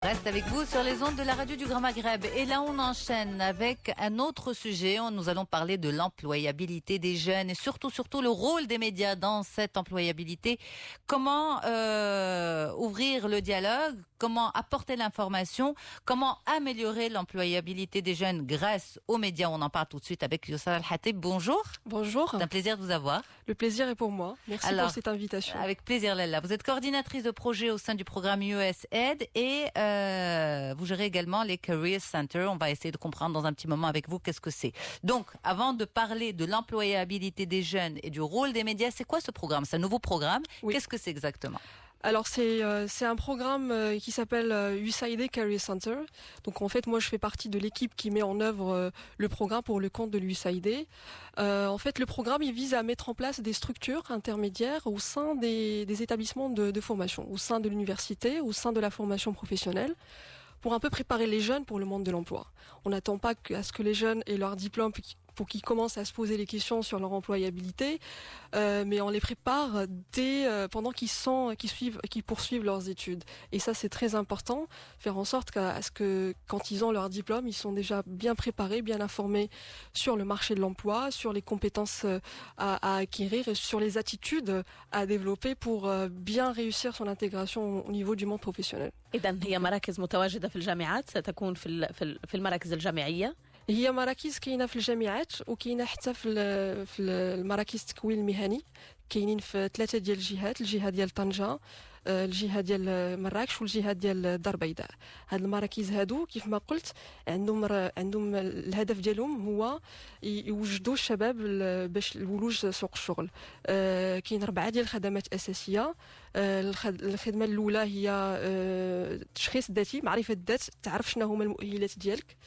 reste avec vous sur les ondes de la radio du Grand Maghreb. Et là, on enchaîne avec un autre sujet. Nous allons parler de l'employabilité des jeunes et surtout le rôle des médias dans cette employabilité. Comment ouvrir le dialogue, comment apporter l'information, comment améliorer l'employabilité des jeunes grâce aux médias. On en parle tout de suite avec Youssal Al-Hatib. Bonjour. Bonjour. C'est un plaisir de vous avoir. Le plaisir est pour moi. Merci pour cette invitation. Avec plaisir, Lella. Vous êtes coordinatrice de projet au sein du programme USAID et vous gérez également les Career Centers. On va essayer de comprendre dans un petit moment avec vous qu'est-ce que c'est. Donc, avant de parler de l'employabilité des jeunes et du rôle des médias, c'est quoi ce programme? C'est un nouveau programme. Oui. Qu'est-ce que c'est exactement? Alors c'est un programme qui s'appelle USAID Career Center. Donc en fait moi je fais partie de l'équipe qui met en œuvre le programme pour le compte de l'USAID. En fait le programme il vise à mettre en place des structures intermédiaires au sein des établissements de formation, au sein de l'université, au sein de la formation professionnelle, pour un peu préparer les jeunes pour le monde de l'emploi. On n'attend pas à ce que les jeunes aient leur diplôme pour qu'ils commencent à se poser les questions sur leur employabilité, mais on les prépare pendant qu'ils poursuivent leurs études. Et ça, c'est très important, faire en sorte à ce que quand ils ont leur diplôme, ils sont déjà bien préparés, bien informés sur le marché de l'emploi, sur les compétences à acquérir et sur les attitudes à développer pour bien réussir son intégration au niveau du monde professionnel. إذن هي مراكز متواجدة في الجامعات ستكون في المراكز الجامعية. هي مراكز كاينه في الجامعات وكاينه حتى في المراكز التكوين المهني كاينين في 3 ديال الجهات، الجهه ديال طنجة، الجهه ديال مراكش والجهه ديال الدار البيضاء. هاد المراكز هادو كيف ما قلت عندهم الهدف ديالهم هو يوجدوا الشباب باش الولوج سوق الشغل. كاين 4 ديال الخدمات اساسيه. الخدمه الاولى هي التشخيص الذاتي، معرفه الذات، تعرف شنو هما المؤهلات ديالك.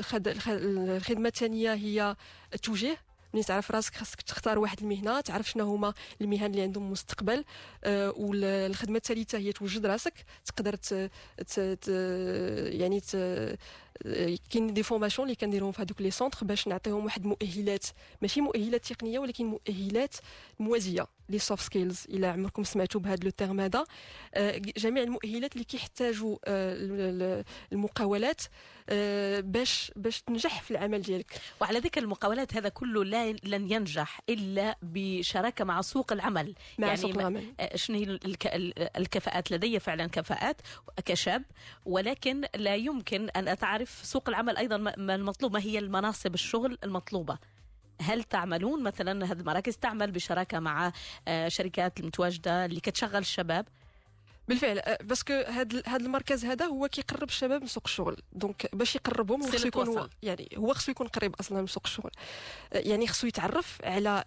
الخدمة الثانية هي التوجيه، ملي تعرف راسك خاصك تختار واحد المهنة، تعرف شنو هما المهن اللي عندهم مستقبل. والخدمة الثالثة هي توجد راسك، تقدر كاين دي فورماسيون اللي كنديروهم في هذوك لي سونتر باش نعطيهم واحد المؤهلات، ماشي مؤهلات تقنية ولكن مؤهلات موازية، لي سوفت سكيلز. الى عمركم سمعتوا بهذا لو تيرم هذا، جميع المؤهلات اللي كيحتاجوا المقاولات باش تنجح في العمل ديالك. وعلى ذكر المقاولات هذا كله لن ينجح الا بشراكه مع سوق العمل. مع سوق العمل. شنو هي الكفاءات؟ لدي فعلا كفاءات كشاب، ولكن لا يمكن ان اتعرف سوق العمل ايضا ما المطلوب، ما هي المناصب الشغل المطلوبه. هل تعملون مثلا هذه المراكز تعمل بشراكه مع شركات المتواجده اللي كتشغل الشباب؟ بالفعل، باسكو هذا المركز هذا هو كيقرب الشباب من سوق الشغل. دونك باش يقربهم خصو يكون هو خصو يكون قريب اصلا من سوق الشغل. يعني خصو يتعرف على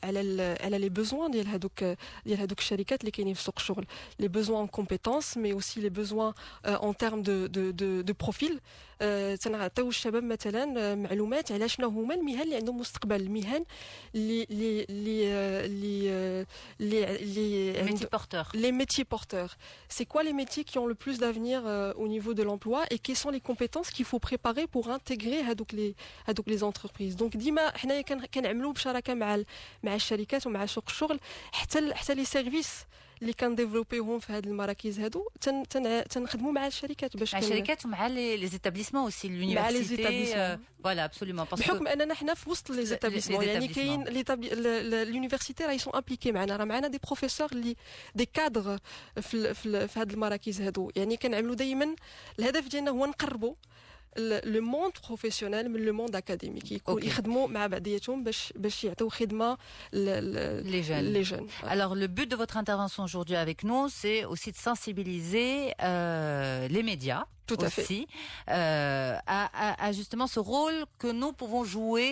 لي بوزوان ديال هذوك الشركات اللي كاينين في سوق الشغل، لي بوزوان ان كومبيتونس مي اوسي لي بوزوان اون تيرم دو بروفيل. تنعطيو الشباب مثلا معلومات على شنو هما المهن اللي عندهم مستقبل، المهن les métiers porteurs. C'est quoi les métiers qui ont le plus d'avenir au niveau de l'emploi et quelles sont les compétences qu'il faut préparer pour intégrer هذوك les entreprises. Donc ديما حنايا كنعملوا بشراكه مع الشركات ومع سوق الشغل، حتى لي سيرفيس اللي كنديفلوبيهم في هذه المراكز هادو تنخدموا مع الشركات باش مع الشركات ومع لي زيتابليسمون اوسي لونيفرسيتي. فوالا ابسوليومون، بحكم اننا حنا في وسط لي زيتابليسمون، يعني كاين لونيفرسيتي راهيسون امبليكي معنا، راه معنا دي بروفيسور اللي دي كادر في هذه المراكز هادو. يعني كنعملوا دائما الهدف ديالنا هو نقربوا le monde professionnel من le monde académique، يخدموا مع بعضياتهم باش يعطيو خدمه les jeunes. Alors le but de votre intervention aujourd'hui avec nous, c'est aussi de sensibiliser les médias. Tout à aussi, à justement ce rôle que nous pouvons jouer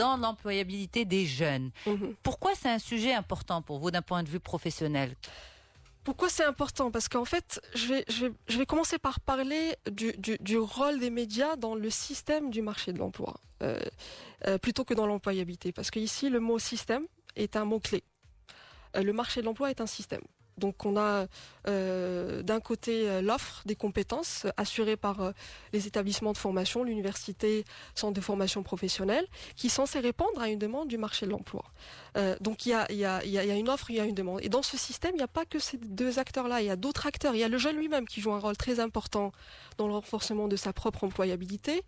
dans l'employabilité des jeunes. Pourquoi c'est un sujet important pour vous d'un point de vue professionnel? Pourquoi c'est important? Parce qu'en fait, je vais commencer par parler du rôle des médias dans le système du marché de l'emploi, plutôt que dans l'employabilité. Parce que ici, le mot système est un mot-clé. Le marché de l'emploi est un système. Donc on a d'un côté l'offre des compétences assurée par les établissements de formation, l'université, centre de formation professionnelle, qui est censé répondre à une demande du marché de l'emploi. Donc il y a une offre, il y a une demande. Et dans ce système, il n'y a pas que ces deux acteurs-là, il y a d'autres acteurs. Il y a le jeune lui-même qui joue un rôle très important dans le renforcement de sa propre employabilité.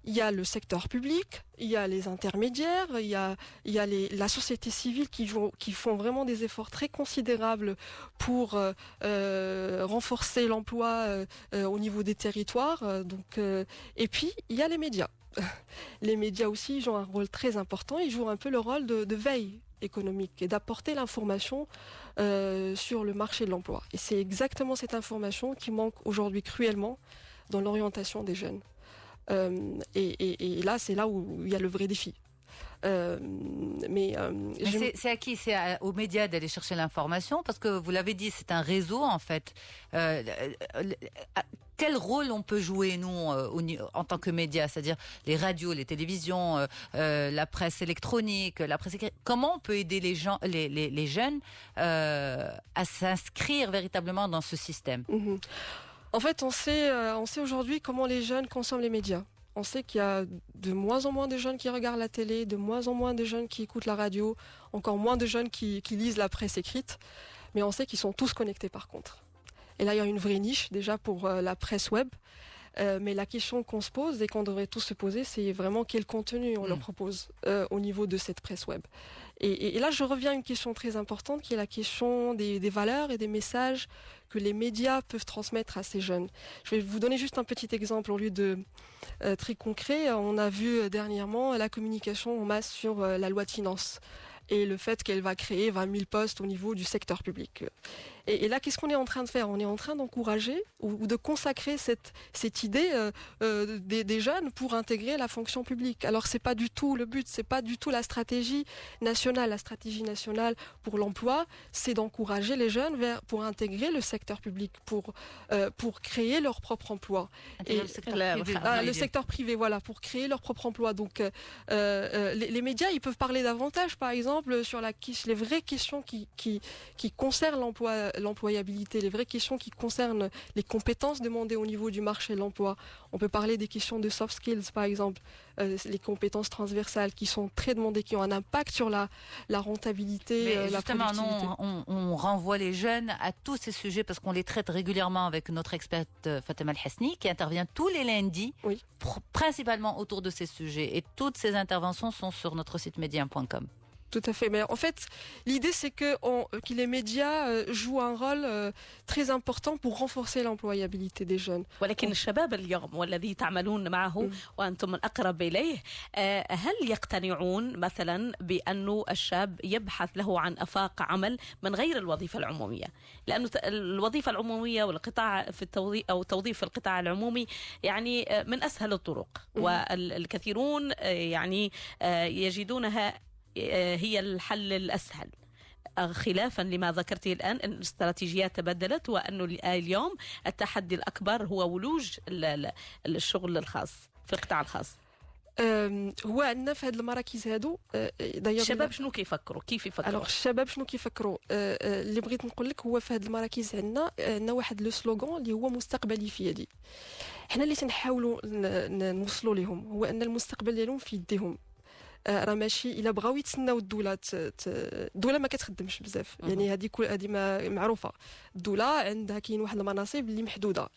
Il y a le secteur public, il y a les intermédiaires, il y a la société civile qui font vraiment des efforts très considérables pour renforcer l'emploi au niveau des territoires. Et puis, il y a les médias. Les médias aussi jouent un rôle très important. Ils jouent un peu le rôle de veille économique et d'apporter l'information sur le marché de l'emploi. Et c'est exactement cette information qui manque aujourd'hui cruellement dans l'orientation des jeunes. Et là, c'est là où il y a le vrai défi. Mais c'est à qui? C'est aux médias d'aller chercher l'information, parce que vous l'avez dit, c'est un réseau en fait. Quel rôle on peut jouer nous en tant que médias, c'est-à-dire les radios, les télévisions, la presse électronique, la presse écrite. Comment on peut aider les jeunes à s'inscrire véritablement dans ce système? En fait, on sait aujourd'hui comment les jeunes consomment les médias. On sait qu'il y a de moins en moins de jeunes qui regardent la télé, de moins en moins de jeunes qui écoutent la radio, encore moins de jeunes qui lisent la presse écrite. Mais on sait qu'ils sont tous connectés par contre. Et là, il y a une vraie niche déjà pour la presse web. Mais la question qu'on se pose et qu'on devrait tous se poser, c'est vraiment quel contenu on leur propose au niveau de cette presse web. Et là, je reviens à une question très importante qui est la question des valeurs et des messages que les médias peuvent transmettre à ces jeunes. Je vais vous donner juste un petit exemple au lieu de très concret. On a vu dernièrement la communication en masse sur la loi de finances et le fait qu'elle va créer 20 000 postes au niveau du secteur public. Et là, qu'est-ce qu'on est en train de faire? On est en train d'encourager ou de consacrer cette idée des jeunes pour intégrer la fonction publique. Alors, c'est pas du tout le but, c'est pas du tout la stratégie nationale. La stratégie nationale pour l'emploi, c'est d'encourager les jeunes pour intégrer le secteur public, pour créer leur propre emploi. Et le secteur privé, voilà, pour créer leur propre emploi. Donc, les médias, ils peuvent parler davantage, par exemple, sur les vraies questions qui concernent l'employabilité, les vraies questions qui concernent les compétences demandées au niveau du marché de l'emploi. On peut parler des questions de soft skills, par exemple, les compétences transversales qui sont très demandées, qui ont un impact sur la rentabilité, la productivité. Justement, on renvoie les jeunes à tous ces sujets parce qu'on les traite régulièrement avec notre experte Fatema El-Hasni qui intervient tous les lundis, oui, principalement autour de ces sujets. Et toutes ces interventions sont sur notre site média.com. Tout à fait. Mais en fait, l'idée, c'est que les médias jouent un rôle très important pour renforcer l'employabilité des jeunes. ولكن الشباب اليوم والذي تعملون معه وأنتم الأقرب إليه، هل يقتنعون مثلا بأنه الشاب يبحث له عن آفاق عمل من غير الوظيفة العمومية؟ لأنه الوظيفة العمومية والقطاع في التوظيف أو توظيف في القطاع العمومي يعني من أسهل الطرق، والكثيرون يعني يجدونها هي الحل الأسهل، خلافا لما ذكرتي الآن أن الاستراتيجيات تبدلت وأنه اليوم التحدي الأكبر هو ولوج الشغل الخاص في القطاع الخاص. هو عندنا في هذه المراكز هادو الشباب شنو كيفكروا؟ كيف يفكروا؟ الشباب شنو كيفكروا؟ اللي بغيت نقول لك هو في هذه المراكز عندنا واحد لو سلوغان اللي هو مستقبلي في يدي. حنا اللي تنحاولوا نوصلوا لهم هو أن المستقبل ديالهم في يديهم. راه ماشي الا بغاو يتسناو الدوله ما كتخدمش بزاف، يعني هذه معروفه. الدوله عندها كاين واحد المناصب اللي محدوده،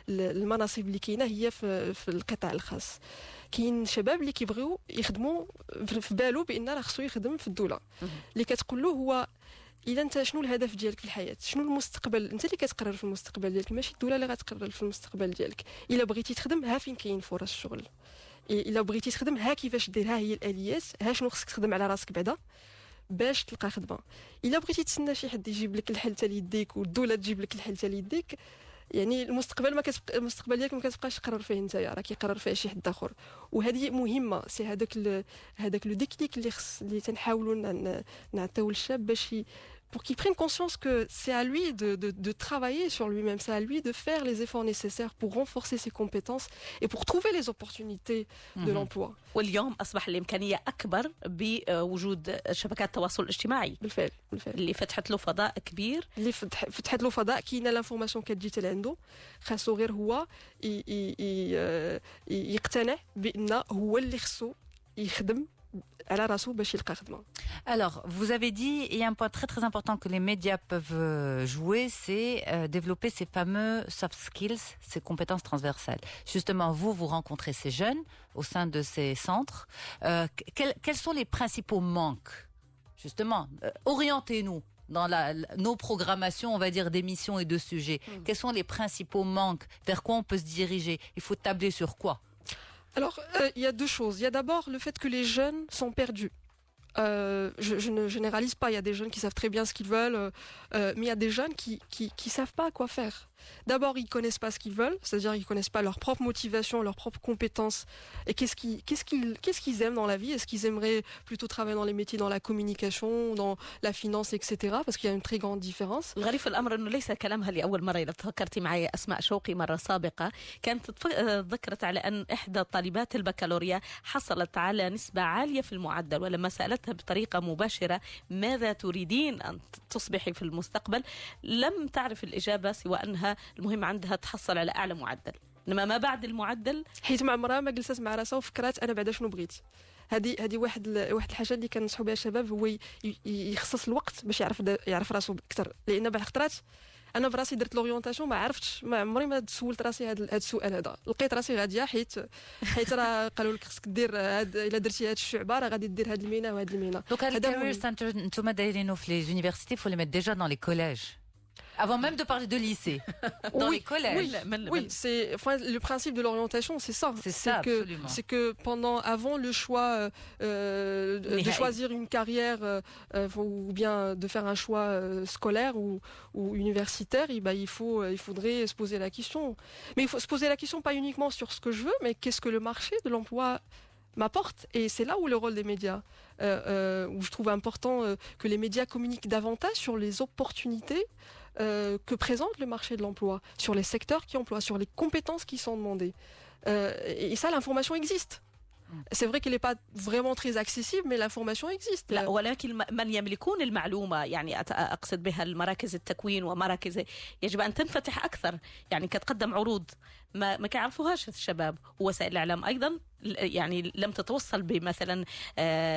المناصب اللي كاينه هي في القطاع الخاص. كاين شباب اللي كيبغيو يخدموا في بالو بان راه خصو يخدم في الدوله، اللي كتقول له هو الا انت شنو الهدف ديالك في الحياه، شنو المستقبل، انت اللي كتقرر في المستقبل ديالك، ماشي الدوله اللي غتقرر في المستقبل ديالك. الا بغيتي تخدم ها فين كاين فرص الشغل، الا بغيتي تخدم ها كيفاش دير، ها هي الاليات، ها شنو خصك تخدم على راسك بعدا باش تلقى خدمه. الا بغيتي تسنى شي حد يجيب لك الحل حتى ليديك والدوله تجيب لك الحل حتى ليديك، يعني المستقبل المستقبل ديالك ما كتبقاش تقرر فيه نتايا، راه كيقرر فيه شي حد اخر. وهذه مهمه، سي هذاك لو ديكليك اللي تنحاولوا نعطيو للشاب pour qu'il prenne conscience que c'est à lui de travailler sur lui-même, c'est à lui de faire les efforts nécessaires pour renforcer ses compétences et pour trouver les opportunités de l'emploi. واليوم أصبح الإمكانية أكبر بوجود شبكات التواصل الاجتماعي بالفعل اللي فتحت له فضاء كبير. اللي فتحت له فضاء كاينه لانفورماسيون كتجي حتى لعنده، خاصو غير هو يقتنع بان هو اللي خصو يخدم على راسو باش يلقى خدمه. Alors, vous avez dit, il y a un point très très important que les médias peuvent jouer, c'est développer ces fameux soft skills, ces compétences transversales. Justement, vous rencontrez ces jeunes au sein de ces centres. Quels sont les principaux manques? Justement, orientez-nous dans nos programmations, on va dire, d'émissions et de sujets. Quels sont les principaux manques? Vers quoi on peut se diriger? Il faut tabler sur quoi? Alors, il y a deux choses. Il y a d'abord le fait que les jeunes sont perdus. Je ne généralise pas, il y a des jeunes qui savent très bien ce qu'ils veulent, mais il y a des jeunes qui savent pas quoi faire. D'abord, ils connaissent pas ce qu'ils veulent, c'est-à-dire ils connaissent pas leur propre motivation, leurs propres compétences. Et qu'est-ce qu'ils aiment dans la vie? Est-ce qu'ils aimeraient plutôt travailler dans les métiers, dans la communication, dans la finance, etc. Parce qu'il y a une très grande différence. الغريب في الأمر أنه ليس كلامها لأول مرة. إذا تفكرتي معي أسماء شوقي مرة سابقة كانت ذكرت على أن إحدى طالبات البكالوريا حصلت على نسبة عالية في المعدل، ولما سألتها بطريقة مباشرة ماذا تريدين أن تصبحي في المستقبل لم تعرف الإجابة سوى أنها المهم عندها تحصل على أعلى معدل، إنما ما بعد المعدل حيت مع عمرها ما جلست مع راسها وفكرات أنا بعدا شنو بغيت. هذه واحد الحاجه اللي كنصحوا بها الشباب، هو يخصص الوقت باش يعرف راسو اكثر. لان بعض الخطرات انا براسي درت لورينتاسيون ما عرفتش، ما عمري ما سولت راسي هذا السؤال هذا، لقيت راسي غاديه حيت راه قالوا لك خصك دير الا درتي هذه الشعبه راه غادي دير هذه المهنه وهذه المهنه. Donc, les career centers, نتوما دايرينو في les universités, faut les mettre déjà dans les collèges. Avant même de parler de lycée, dans les collèges. Oui, c'est le principe de l'orientation, c'est ça. C'est que avant le choix de choisir une carrière ou bien de faire un choix scolaire ou universitaire, il faudrait se poser la question. Mais il faut se poser la question pas uniquement sur ce que je veux, mais qu'est-ce que le marché de l'emploi m'apporte. Et c'est là où le rôle des médias, où je trouve important que les médias communiquent davantage sur les opportunités que présente le marché de l'emploi, sur les secteurs qui emploient, sur les compétences qui sont demandées. Et ça, l'information existe. C'est vrai qu'elle n'est pas vraiment très accessible, mais l'information existe. لا ولكن من يملكون المعلومة، يعني أقصد بها المراكز التكوين ومراكز يجب أن تنفتح أكثر، يعني كتقدم عروض ما كيعرفوهاش الشباب، ووسائل الإعلام أيضا يعني لم تتوصل بمثلا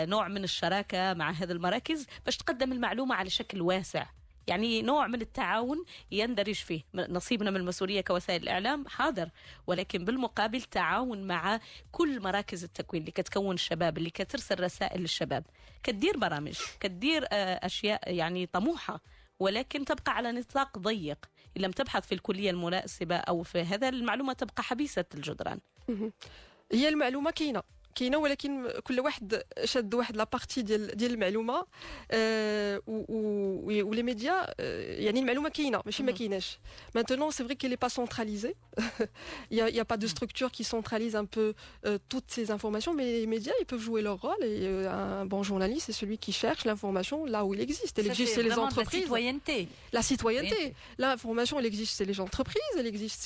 نوع من الشراكة مع هذه المراكز باش تقدم المعلومة على شكل واسع. يعني نوع من التعاون يندرج فيه نصيبنا من المسؤولية كوسائل الإعلام حاضر، ولكن بالمقابل تعاون مع كل مراكز التكوين اللي كتكون الشباب، اللي كترسل رسائل للشباب، كتدير برامج، كتدير أشياء يعني طموحة، ولكن تبقى على نطاق ضيق. إن لم تبحث في الكلية المناسبة أو في هذا، المعلومة تبقى حبيسة الجدران. هي المعلومة كاينه ولكن كل واحد شاد واحد لابارتي ديال المعلومه ولي ميديا يعني المعلومه كاينه ماشي ما كايناش. Maintenant c'est vrai qu'elle est pas centralisée. il y a pas de structure qui centralise un peu toutes ces informations, mais les médias ils peuvent jouer leur rôle, et un bon journaliste c'est celui qui cherche l'information là où il existe. Elle existe chez les entreprises. La citoyenneté. L'information elle existe chez les entreprises, elle existe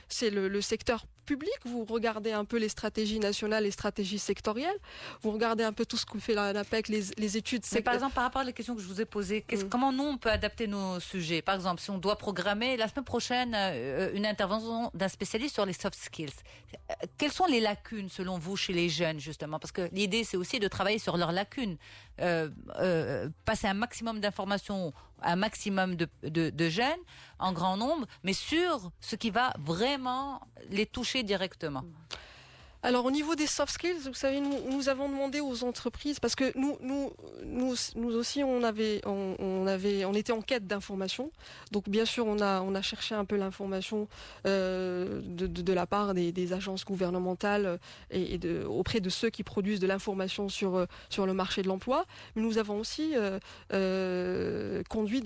c'est le secteur public. Vous regardez un peu les stratégies nationales, les stratégies sectorielles, vous regardez un peu tout ce que fait l'ANAPEC, les études sectorielles. Par exemple, par rapport à la question que je vous ai posée, comment nous on peut adapter nos sujets? Par exemple, si on doit programmer la semaine prochaine une intervention d'un spécialiste sur les soft skills, quelles sont les lacunes selon vous chez les jeunes justement? Parce que l'idée c'est aussi de travailler sur leurs lacunes, passer un maximum d'informations, un maximum de jeunes en grand nombre, mais sur ce qui va vraiment les toucher directement. Alors au niveau des soft skills, vous savez, nous avons demandé aux entreprises, parce que nous aussi on était en quête d'information. Donc bien sûr on a cherché un peu l'information de la part des agences gouvernementales et auprès de ceux qui produisent de l'information sur le marché de l'emploi. Mais nous avons aussi conduit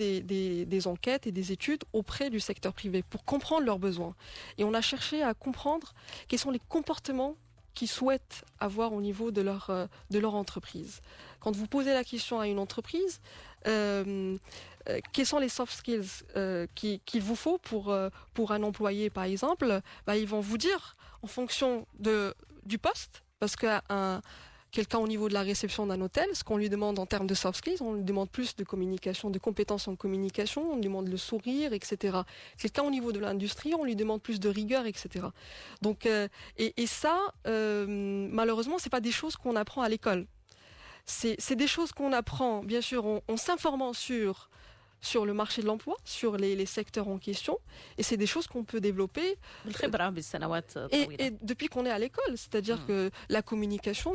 des enquêtes et des études auprès du secteur privé pour comprendre leurs besoins. Et on a cherché à comprendre quels sont les comportements qu'ils souhaitent avoir au niveau de leur entreprise. Quand vous posez la question à une entreprise, quels sont les soft skills qu'il vous faut pour un employé, par exemple, ils vont vous dire en fonction du poste, parce que quelqu'un au niveau de la réception d'un hôtel, ce qu'on lui demande en termes de soft skills, on lui demande plus de communication, de compétences en communication, on lui demande le sourire, etc. Quelqu'un au niveau de l'industrie, on lui demande plus de rigueur, etc. Donc, et ça, malheureusement, c'est pas des choses qu'on apprend à l'école. C'est des choses qu'on apprend, bien sûr, en s'informant sur le marché de l'emploi, sur les secteurs en question, et c'est des choses qu'on peut développer et depuis qu'on est à l'école, c'est-à-dire que la communication,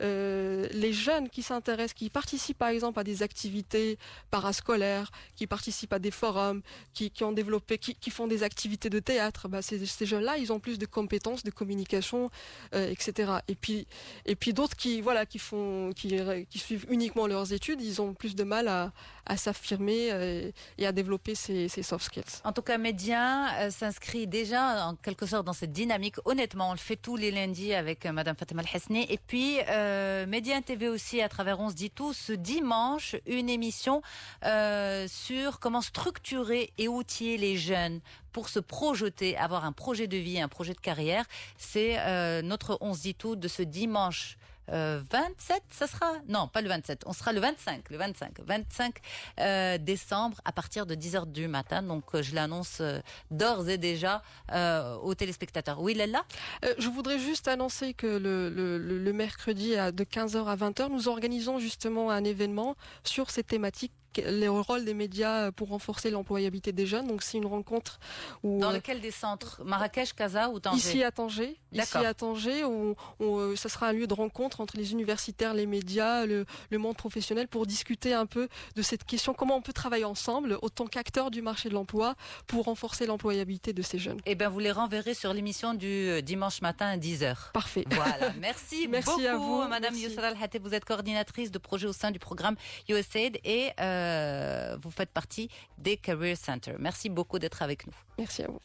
les jeunes qui s'intéressent, qui participent par exemple à des activités parascolaires, qui participent à des forums, qui ont développé, qui font des activités de théâtre, ces jeunes-là, ils ont plus de compétences de communication, etc. Et puis d'autres qui suivent uniquement leurs études, ils ont plus de mal à s'affirmer et à développer ces soft skills. En tout cas, Média s'inscrit déjà en quelque sorte dans cette dynamique. Honnêtement, on le fait tous les lundis avec Madame Fatima El-Hasni. Et puis, Média TV aussi, à travers On se dit tout, ce dimanche, une émission sur comment structurer et outiller les jeunes pour se projeter, avoir un projet de vie, un projet de carrière. C'est notre On se dit tout de ce dimanche 27, ça sera... Non, pas le 27, on sera le 25 décembre à partir de 10h du matin. Donc, je l'annonce d'ores et déjà aux téléspectateurs. Oui, Lella ? Je voudrais juste annoncer que le mercredi de 15h à 20h, nous organisons justement un événement sur ces thématiques, le rôle des médias pour renforcer l'employabilité des jeunes. Donc c'est une rencontre où... Dans lequel des centres ? Marrakech, Casa ou Tanger ? Ici à Tanger. Ici à Tanger, où ça sera un lieu de rencontre entre les universitaires, les médias, le monde professionnel pour discuter un peu de cette question. Comment on peut travailler ensemble, autant qu'acteurs du marché de l'emploi, pour renforcer l'employabilité de ces jeunes. Eh bien, vous les renverrez sur l'émission du dimanche matin à 10h. Parfait. Voilà. Merci beaucoup, à vous. Madame Yousra Al-Hateb. Vous êtes coordinatrice de projet au sein du programme USAID et vous faites partie des Career Center. Merci beaucoup d'être avec nous. Merci à vous.